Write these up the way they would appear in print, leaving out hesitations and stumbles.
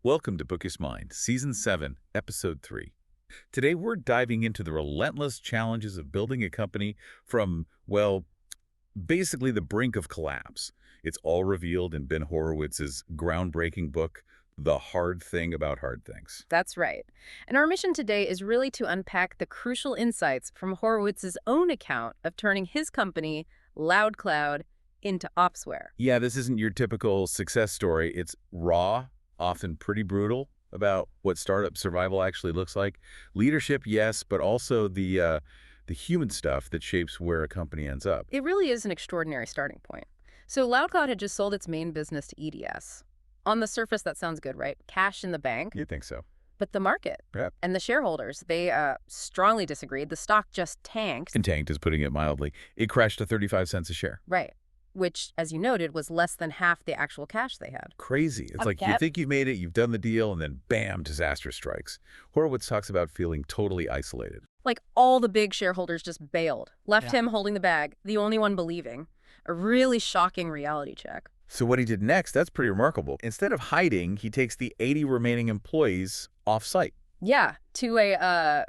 Welcome to Book Your Mind, Season 7, Episode 3. Today we're diving into the relentless challenges of building a company from, well, basically the brink of collapse. It's all revealed in Ben Horowitz's groundbreaking book, The Hard Thing About Hard Things. That's right. And our mission today is really to unpack the crucial insights from Horowitz's own account of turning his company, LoudCloud, into Opsware. Yeah, this isn't your typical success story. It's raw, often pretty brutal, about what startup survival actually looks like. Leadership, yes, but also the human stuff that shapes where a company ends up. It really is an extraordinary starting point. So LoudCloud had just sold its main business to EDS. On the surface, that sounds good, right? Cash in the bank. You'd think so. But the market and the shareholders, they strongly disagreed. The stock just tanked. And tanked is putting it mildly. It crashed to 35 cents a share. Right. Which, as you noted, was less than half the actual cash they had. Crazy. It's like you think you've made it, you've done the deal, and then bam, disaster strikes. Horowitz talks about feeling totally isolated. Like all the big shareholders just bailed, left him holding the bag, the only one believing. A really shocking reality check. So what he did next, that's pretty remarkable. Instead of hiding, he takes the 80 remaining employees off-site. Yeah, to a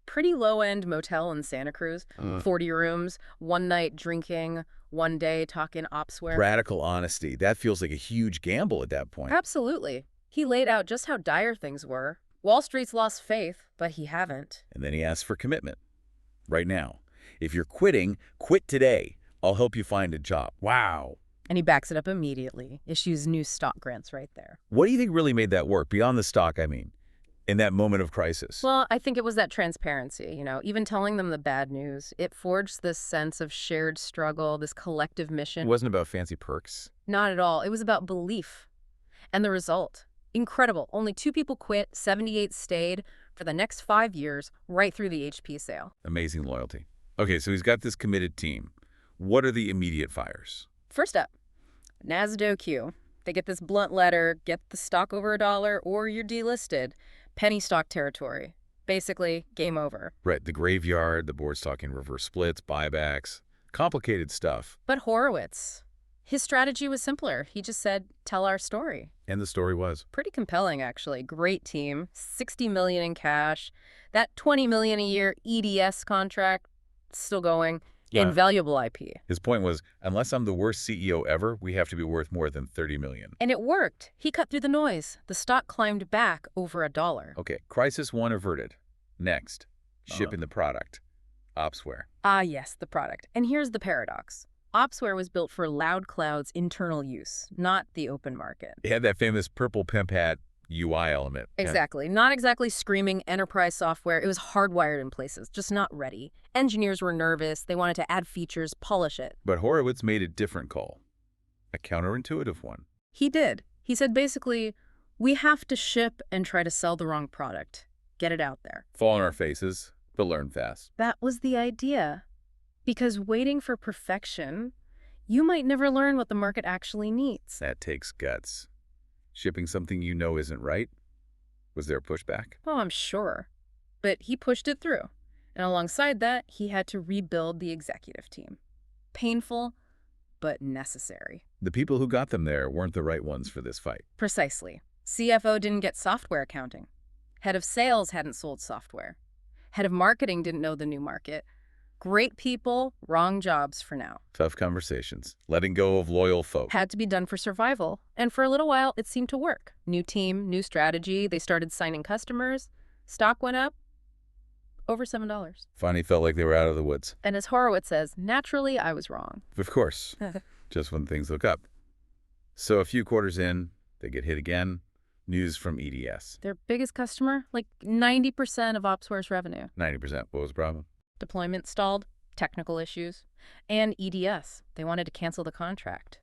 pretty low-end motel in Santa Cruz, 40 rooms, one night drinking, one day talking Opsware. Radical honesty. That feels like a huge gamble at that point. Absolutely. He laid out just how dire things were. Wall Street's lost faith, but he haven't. And then he asks for commitment. Right now. If you're quitting, quit today. I'll help you find a job. Wow. And he backs it up immediately, issues new stock grants right there. What do you think really made that work? Beyond the stock, I mean. In that moment of crisis. Well, I think it was that transparency, even telling them the bad news. It forged this sense of shared struggle, this collective mission. It wasn't about fancy perks. Not at all. It was about belief. And the result. Incredible. Only 2 people quit, 78 stayed for the next 5 years, right through the HP sale. Amazing loyalty. Okay, so he's got this committed team. What are the immediate fires? First up, NASDAQ. They get this blunt letter, get the stock over $1 or you're delisted. Penny stock territory. Basically, game over. Right, the graveyard, the board's talking reverse splits, buybacks, complicated stuff. But Horowitz, his strategy was simpler. He just said, tell our story. And the story was? Pretty compelling, actually. Great team, $60 million in cash. That $20 million a year EDS contract, still going. Yeah. Invaluable IP. His point was, unless I'm the worst CEO ever, we have to be worth more than $30 million. And it worked. He cut through the noise. The stock climbed back over $1. Okay, crisis 1 averted. Next, shipping the product. Opsware. Ah, yes, the product. And here's the paradox. Opsware was built for LoudCloud's internal use, not the open market. It had that famous purple pimp hat UI element. Exactly. Not exactly screaming enterprise software. It was hardwired in places, just not ready. Engineers were nervous. They wanted to add features, polish it. But Horowitz made a different call. A counterintuitive one. He did. He said basically, we have to ship and try to sell the wrong product. Get it out there. Fall on our faces, but learn fast. That was the idea. Because waiting for perfection, you might never learn what the market actually needs. That takes guts. Shipping something you know isn't right? Was there pushback? Oh, I'm sure. But he pushed it through. And alongside that, he had to rebuild the executive team. Painful, but necessary. The people who got them there weren't the right ones for this fight. Precisely. CFO didn't get software accounting. Head of sales hadn't sold software. Head of marketing didn't know the new market. Great people, wrong jobs for now. Tough conversations. Letting go of loyal folk. Had to be done for survival. And for a little while, it seemed to work. New team, new strategy. They started signing customers. Stock went up over $7. Finally felt like they were out of the woods. And as Horowitz says, naturally, I was wrong. Of course. Just when things look up. So a few quarters in, they get hit again. News from EDS. Their biggest customer? Like 90% of Opsware's revenue. 90%. What was the problem? Deployment stalled, technical issues, and EDS. They wanted to cancel the contract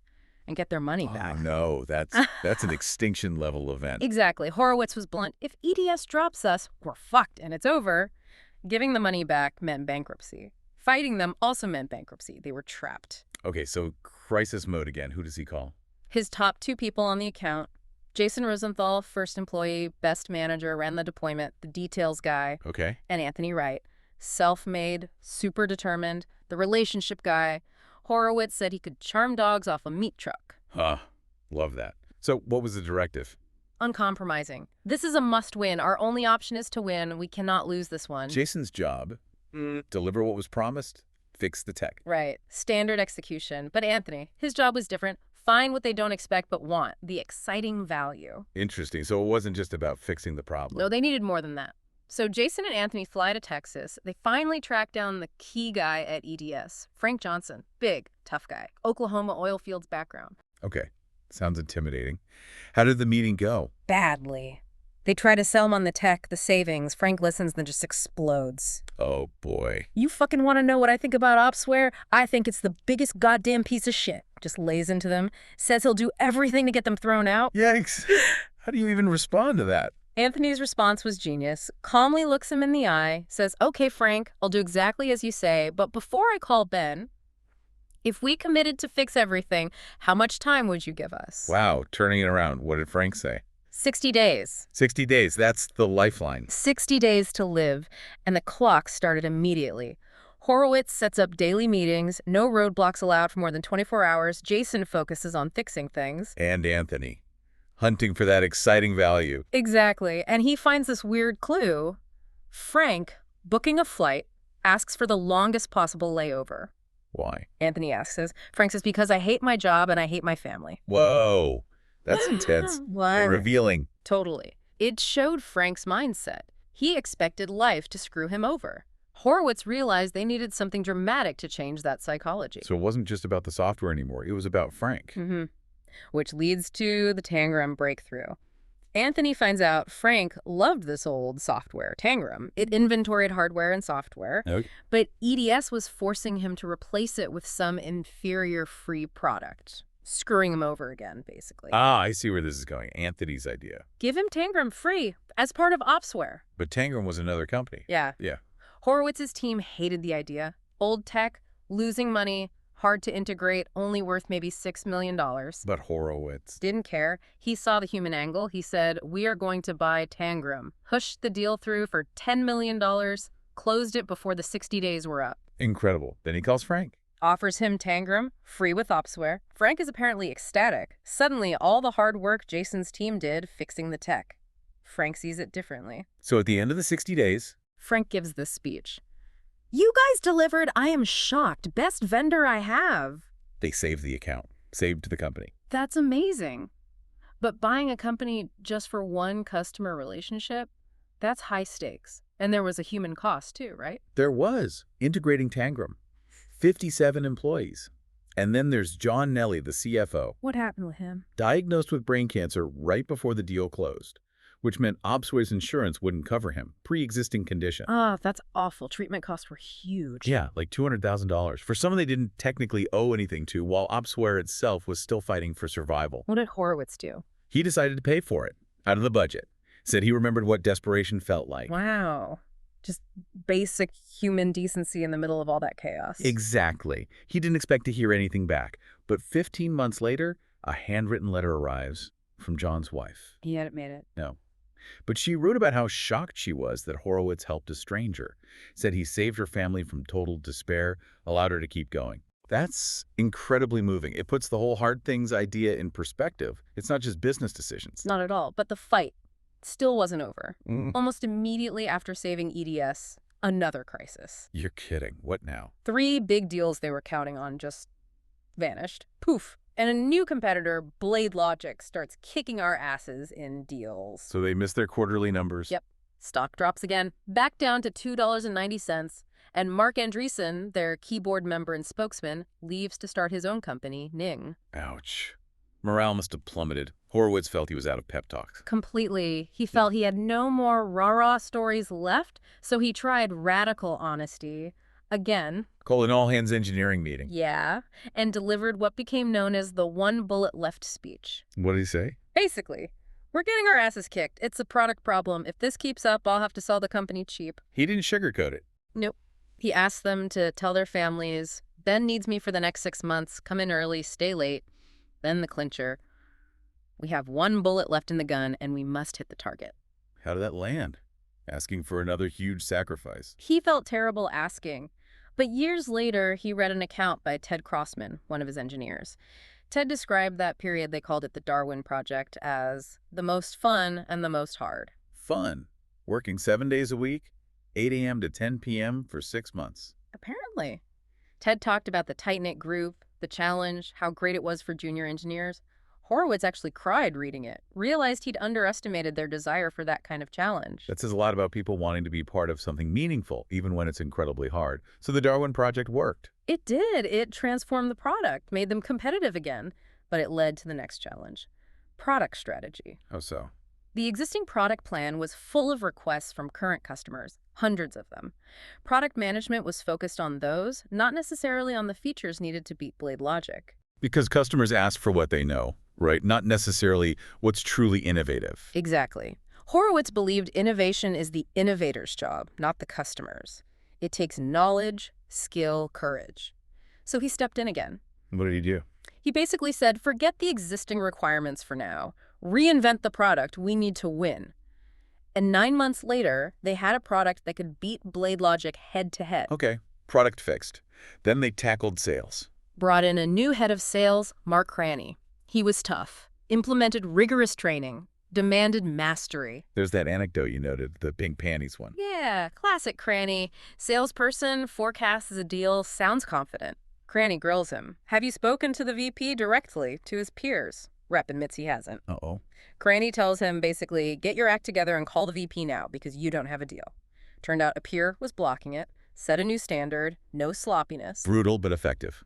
and get their money back. Oh, no. That's an extinction-level event. Exactly. Horowitz was blunt. If EDS drops us, we're fucked and it's over. Giving the money back meant bankruptcy. Fighting them also meant bankruptcy. They were trapped. Okay, so crisis mode again. Who does he call? His top 2 people on the account. Jason Rosenthal, first employee, best manager, ran the deployment, the details guy. Okay. And Anthony Wright. Self-made, super determined, the relationship guy. Horowitz said he could charm dogs off a meat truck. Huh. Love that. So what was the directive? uncompromising. This is a must-win. Our only option is to win. We cannot lose this one. Jason's job, deliver what was promised, fix the tech. Right. Standard execution. But Anthony, his job was different. Find what they don't expect but want. The exciting value. Interesting. So it wasn't just about fixing the problem. No, they needed more than that. So Jason and Anthony fly to Texas. They finally track down the key guy at EDS, Frank Johnson. Big, tough guy. Oklahoma oil fields background. Okay. Sounds intimidating. How did the meeting go? Badly. They try to sell him on the tech, the savings. Frank listens, then just explodes. Oh, boy. You fucking want to know what I think about Opsware? I think it's the biggest goddamn piece of shit. Just lays into them. Says he'll do everything to get them thrown out. Yikes. How do you even respond to that? Anthony's response was genius. Calmly looks him in the eye, says, "Okay, Frank, I'll do exactly as you say, but before I call Ben, if we committed to fix everything, how much time would you give us?" Wow, turning it around. What did Frank say? 60 days. 60 days. That's the lifeline. 60 days to live, and the clock started immediately. Horowitz sets up daily meetings, no roadblocks allowed for more than 24 hours. Jason focuses on fixing things. And Anthony, hunting for that exciting value. Exactly, and he finds this weird clue. Frank, booking a flight, asks for the longest possible layover. Why? Anthony asks. Frank says, "Because I hate my job and I hate my family." Whoa, that's intense. What? Revealing. Totally. It showed Frank's mindset. He expected life to screw him over. Horowitz realized they needed something dramatic to change that psychology. So it wasn't just about the software anymore. It was about Frank. Which leads to the Tangram breakthrough. Anthony finds out Frank loved this old software, Tangram. It inventoried hardware and software, Okay. but EDS was forcing him to replace it with some inferior free product, screwing him over again, basically. Ah, I see where this is going. Anthony's idea. Give him Tangram free as part of Opsware. But Tangram was another company. Yeah. Yeah. Horowitz's team hated the idea. Old tech, losing money, hard to integrate, only worth maybe $6 million. But Horowitz. Didn't care. He saw the human angle. He said, "We are going to buy Tangram." Pushed the deal through for $10 million, closed it before the 60 days were up. Incredible. Then he calls Frank. Offers him Tangram, free with Opsware. Frank is apparently ecstatic. Suddenly, all the hard work Jason's team did fixing the tech. Frank sees it differently. So at the end of the 60 days, Frank gives this speech. "You guys delivered. I am shocked. Best vendor I have." they saved the account. Saved the company. That's amazing. But buying a company just for one customer relationship, that's high stakes. And there was a human cost too, right? There was. Integrating Tangram. 57 employees. And then there's John Nelly, the CFO. What happened with him? Diagnosed with brain cancer right before the deal closed, which meant Opsware's insurance wouldn't cover him. Pre-existing condition. Ah, that's awful. Treatment costs were huge. Yeah, like $200,000 for someone they didn't technically owe anything to, while Opsware itself was still fighting for survival. What did Horowitz do? He decided to pay for it, out of the budget. Said he remembered what desperation felt like. Wow. Just basic human decency in the middle of all that chaos. Exactly. He didn't expect to hear anything back. But 15 months later, a handwritten letter arrives from John's wife. He hadn't made it. No. But she wrote about how shocked she was that Horowitz helped a stranger. Said he saved her family from total despair, allowed her to keep going. That's incredibly moving. It puts the whole hard things idea in perspective. It's not just business decisions. Not at all. But the fight still wasn't over. Almost immediately after saving EDS, another crisis. You're kidding. What now? 3 big deals they were counting on just vanished. Poof. And a new competitor, Blade Logic, starts kicking our asses in deals. So they missed their quarterly numbers. Yep. Stock drops again, back down to $2.90. And Mark Andreessen, their keyboard member and spokesman, leaves to start his own company, Ning. Ouch. Morale must have plummeted. Horowitz felt he was out of pep talks. Completely. He felt he had no more rah-rah stories left, so he tried radical honesty. Again. Called an all-hands engineering meeting. Yeah. And delivered what became known as the one bullet left speech. What did he say? Basically, we're getting our asses kicked. It's a product problem. If this keeps up, I'll have to sell the company cheap. He didn't sugarcoat it. Nope. He asked them to tell their families, Ben needs me for the next 6 months. Come in early, stay late. Then the clincher. We have one bullet left in the gun, and we must hit the target. How did that land? Asking for another huge sacrifice. He felt terrible asking. But years later, he read an account by Ted Crossman, one of his engineers. Ted described that period, they called it the Darwin Project, as the most fun and the most hard. Fun. Working 7 days a week, 8 a.m. to 10 p.m. for 6 months. Apparently. Ted talked about the tight-knit group, the challenge, how great it was for junior engineers. Horowitz actually cried reading it, realized he'd underestimated their desire for that kind of challenge. That says a lot about people wanting to be part of something meaningful, even when it's incredibly hard. So the Darwin Project worked. It did. It transformed the product, made them competitive again, but it led to the next challenge. Product strategy. How so? The existing product plan was full of requests from current customers, hundreds of them. Product management was focused on those, not necessarily on the features needed to beat Blade Logic. Because customers ask for what they know, right? Not necessarily what's truly innovative. Exactly. Horowitz believed innovation is the innovator's job, not the customer's. It takes knowledge, skill, courage. So he stepped in again. What did he do? He basically said, forget the existing requirements for now. Reinvent the product. We need to win. And 9 months later, they had a product that could beat Blade Logic head to head. Okay, product fixed. Then they tackled sales. Brought in a new head of sales, Mark Cranny. He was tough, implemented rigorous training, demanded mastery. There's that anecdote you noted, the pink panties one. Yeah, classic Cranny. Salesperson, forecasts a deal, sounds confident. Cranny grills him. Have you spoken to the VP directly, to his peers? Rep admits he hasn't. Uh-oh. Cranny tells him basically, get your act together and call the VP now because you don't have a deal. Turned out a peer was blocking it, set a new standard, no sloppiness. Brutal but effective.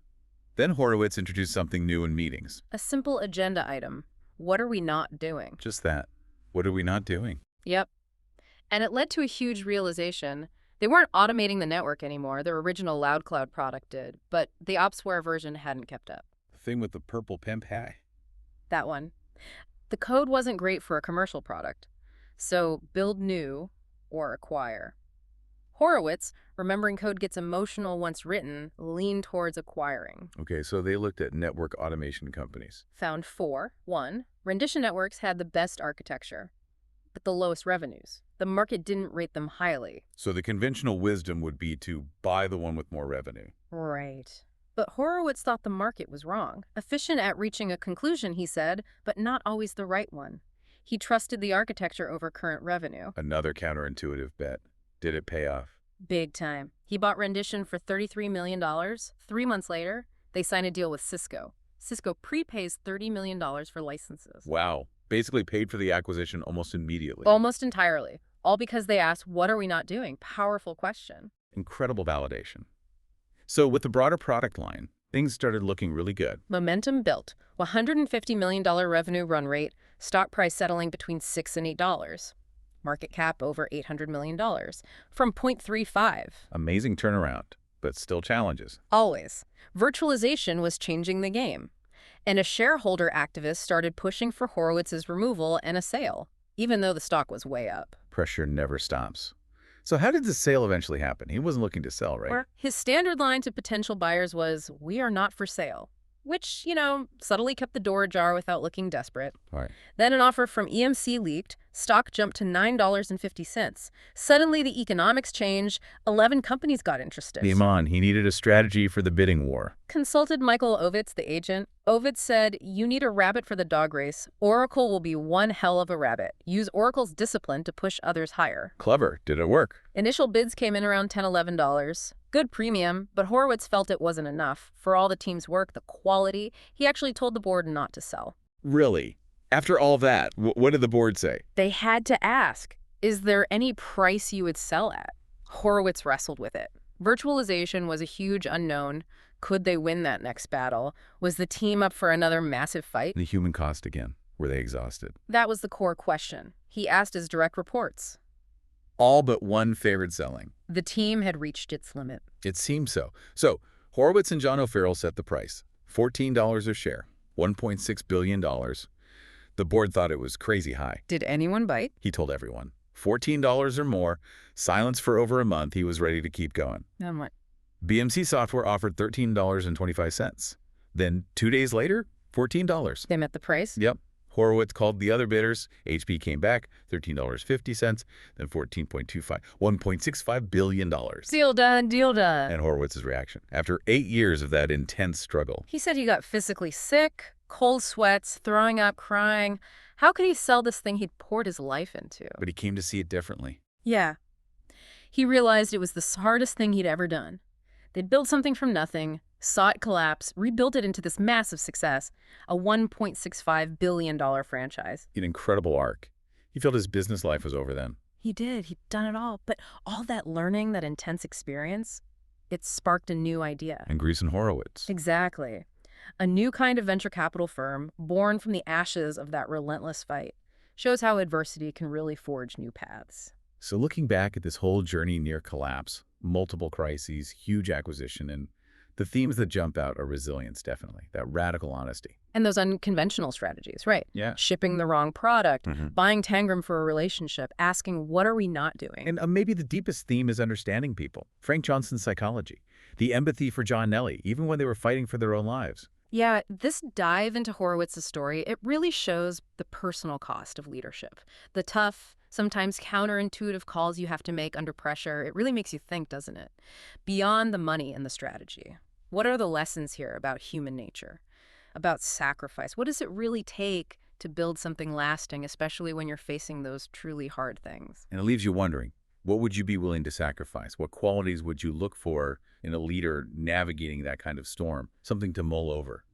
Then Horowitz introduced something new in meetings. A simple agenda item. What are we not doing? Just that. What are we not doing? Yep. And it led to a huge realization. They weren't automating the network anymore. Their original LoudCloud product did, but the Opsware version hadn't kept up. The thing with the purple pimp hat. That one. The code wasn't great for a commercial product. So build new or acquire. Horowitz, remembering code gets emotional once written, leaned towards acquiring. Okay, so they looked at network automation companies. Found 4. 1. Rendition networks had the best architecture, but the lowest revenues. The market didn't rate them highly. So the conventional wisdom would be to buy the one with more revenue. Right. But Horowitz thought the market was wrong. Efficient at reaching a conclusion, he said, but not always the right one. He trusted the architecture over current revenue. Another counterintuitive bet. Did it pay off? Big time. He bought Rendition for $33 million. 3 months later, they signed a deal with Cisco. Cisco prepays $30 million for licenses. Wow. Basically paid for the acquisition almost immediately. Almost entirely. All because they asked, what are we not doing? Powerful question. Incredible validation. So with the broader product line, things started looking really good. Momentum built. $150 million revenue run rate, stock price settling between $6 and $8. Market cap over $800 million, from 0.35. Amazing turnaround, but still challenges. Always. Virtualization was changing the game. And a shareholder activist started pushing for Horowitz's removal and a sale, even though the stock was way up. Pressure never stops. So how did the sale eventually happen? He wasn't looking to sell, right? His standard line to potential buyers was, we are not for sale. Which, subtly kept the door ajar without looking desperate. All right. Then an offer from EMC leaked. Stock jumped to $9.50. Suddenly, the economics changed. 11 companies got interested. Iman, he needed a strategy for the bidding war. Consulted Michael Ovitz, the agent. Ovitz said, you need a rabbit for the dog race. Oracle will be one hell of a rabbit. Use Oracle's discipline to push others higher. Clever. Did it work? Initial bids came in around $10, $11. Good premium, but Horowitz felt it wasn't enough. For all the team's work, the quality, he actually told the board not to sell. Really? After all that, what did the board say? They had to ask, is there any price you would sell at? Horowitz wrestled with it. Virtualization was a huge unknown. Could they win that next battle? Was the team up for another massive fight? The human cost again. Were they exhausted? That was the core question. He asked his direct reports. All but one favored selling. The team had reached its limit. It seemed so. So, Horowitz and John O'Farrell set the price. $14 a share. $1.6 billion. The board thought it was crazy high. Did anyone bite? He told everyone. $14 or more. Silence for over a month. He was ready to keep going. And what? BMC Software offered $13.25. Then, 2 days later, $14. They met the price? Yep. Horowitz called the other bidders. HP came back, $13.50, then 14.25, $1.65 billion. Deal done, deal done. And Horowitz's reaction, after 8 years of that intense struggle. He said he got physically sick, cold sweats, throwing up, crying. How could he sell this thing he'd poured his life into? But he came to see it differently. Yeah. He realized it was the hardest thing he'd ever done. They'd built something from nothing, saw it collapse, rebuilt it into this massive success, a $1.65 billion franchise. An incredible arc. He felt his business life was over then. He did. He'd done it all. But all that learning, that intense experience, it sparked a new idea. And Andreessen Horowitz. Exactly. A new kind of venture capital firm, born from the ashes of that relentless fight, shows how adversity can really forge new paths. So looking back at this whole journey near collapse, multiple crises, huge acquisition, and the themes that jump out are resilience, definitely, that radical honesty. And those unconventional strategies, right? Yeah. Shipping the wrong product, buying Tangram for a relationship, asking, what are we not doing? And maybe the deepest theme is understanding people. Frank Johnson's psychology, the empathy for John Nelly, even when they were fighting for their own lives. Yeah, this dive into Horowitz's story, it really shows the personal cost of leadership. The tough, sometimes counterintuitive calls you have to make under pressure. It really makes you think, doesn't it? Beyond the money and the strategy. What are the lessons here about human nature? About sacrifice? What does it really take to build something lasting, especially when you're facing those truly hard things? And it leaves you wondering, what would you be willing to sacrifice? What qualities would you look for in a leader navigating that kind of storm? Something to mull over.